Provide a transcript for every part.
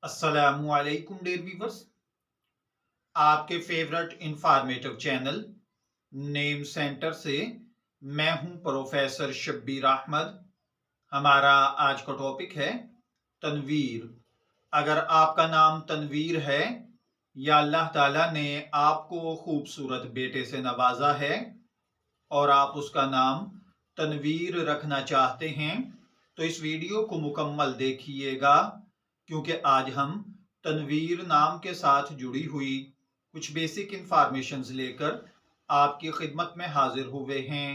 अस्सलामुअलैकुम dear viewers. आपके favourite informative channel name centre से मैं हूं प्रोफेसर शब्बीर अहमद। हमारा आज का टॉपिक है तनवीर। अगर आपका नाम तनवीर है या अल्लाह ताला ने आपको खूबसूरत बेटे से नवाजा है और आप उसका नाम तनवीर रखना चाहते हैं तो इस वीडियो को मुकम्मल देखिएगा, क्योंकि आज हम तनवीर नाम के साथ जुड़ी हुई कुछ बेसिक इंफॉर्मेशंस लेकर आपकी खिदमत में हाजिर हुए हैं।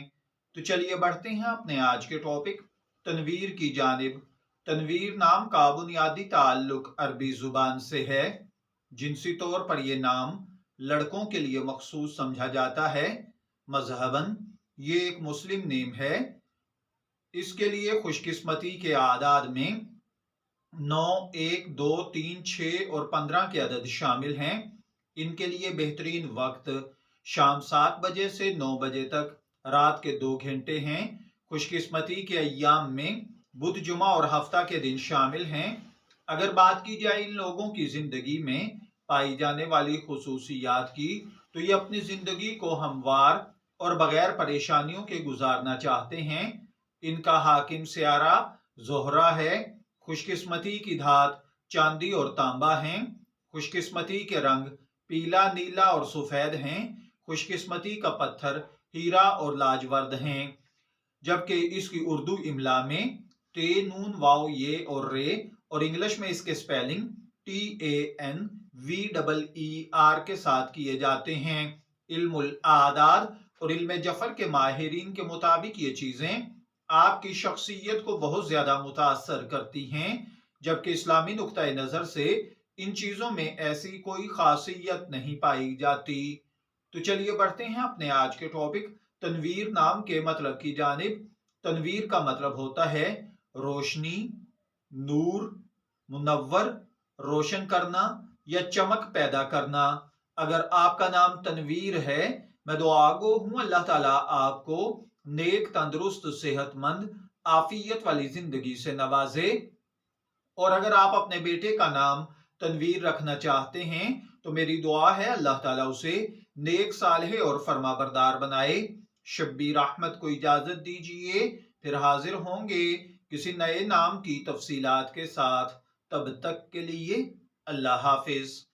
तो चलिए बढ़ते हैं अपने आज के टॉपिक तनवीर की जानिब। तनवीर नाम का बुनियादी ताल्लुक अरबी जुबान से है। जिनसी तौर पर यह नाम लड़कों के लिए मखसूस समझा जाता है। मजहबन ये एक मुस्लिम नेम है। इसके लिए खुशकिस्मती के आदाद में 9, 1, 2, 3, 6 और 15 के अदद शामिल हैं। इनके लिए बेहतरीन वक्त शाम 7 बजे से 9 बजे तक रात के 2 घंटे हैं। खुशकिस्मती के अय्याम में बुध, जुमा और हफ्ता के दिन शामिल हैं। अगर बात की जाए इन लोगों की जिंदगी में पाई जाने वाली खुसूसियात की, तो ये अपनी जिंदगी को हमवार और बगैर परेशानियों के गुजारना चाहते हैं। इनका हाकिम सियारा जोहरा है। खुशकिस्मती की धात चांदी और तांबा हैं। खुशकिस्मती के रंग पीला, नीला और सफेद हैं। खुशकिस्मती का पत्थर हीरा और लाजवर्द हैं। जबकि इसकी उर्दू इमला में टे, नून, वाव, ये और रे और इंग्लिश में इसके स्पेलिंग TANVEER के साथ किए जाते हैं। इल्मुल आदाद और इल्म जफर के माहिरीन के मुताबिक ये चीजें आपकी शख्सियत को बहुत ज्यादा मुतासर करती हैं, जबकि इस्लामी नुक्ता नजर से इन चीजों में ऐसी कोई खासियत नहीं पाई जाती। तो चलिए बढ़ते हैं अपने आज के टॉपिक तनवीर नाम के मतलब की जानिब। तनवीर का मतलब होता है रोशनी, नूर, मुनव्वर, रोशन करना या चमक पैदा करना। अगर आपका नाम तनवीर है, मैं दुआ गो हूं अल्लाह ताला आपको नेक, तंदुरुस्त, सेहतमंद, आफियत वाली जिंदगी से नवाजे। और अगर आप अपने बेटे का नाम तनवीर रखना चाहते हैं तो मेरी दुआ है अल्लाह ताला उसे नेक, सालेह और फरमाबरदार बनाए। शब्बीर अहमद को इजाजत दीजिए, फिर हाजिर होंगे किसी नए नाम की तफसीलात के साथ। तब तक के लिए अल्लाह हाफिज।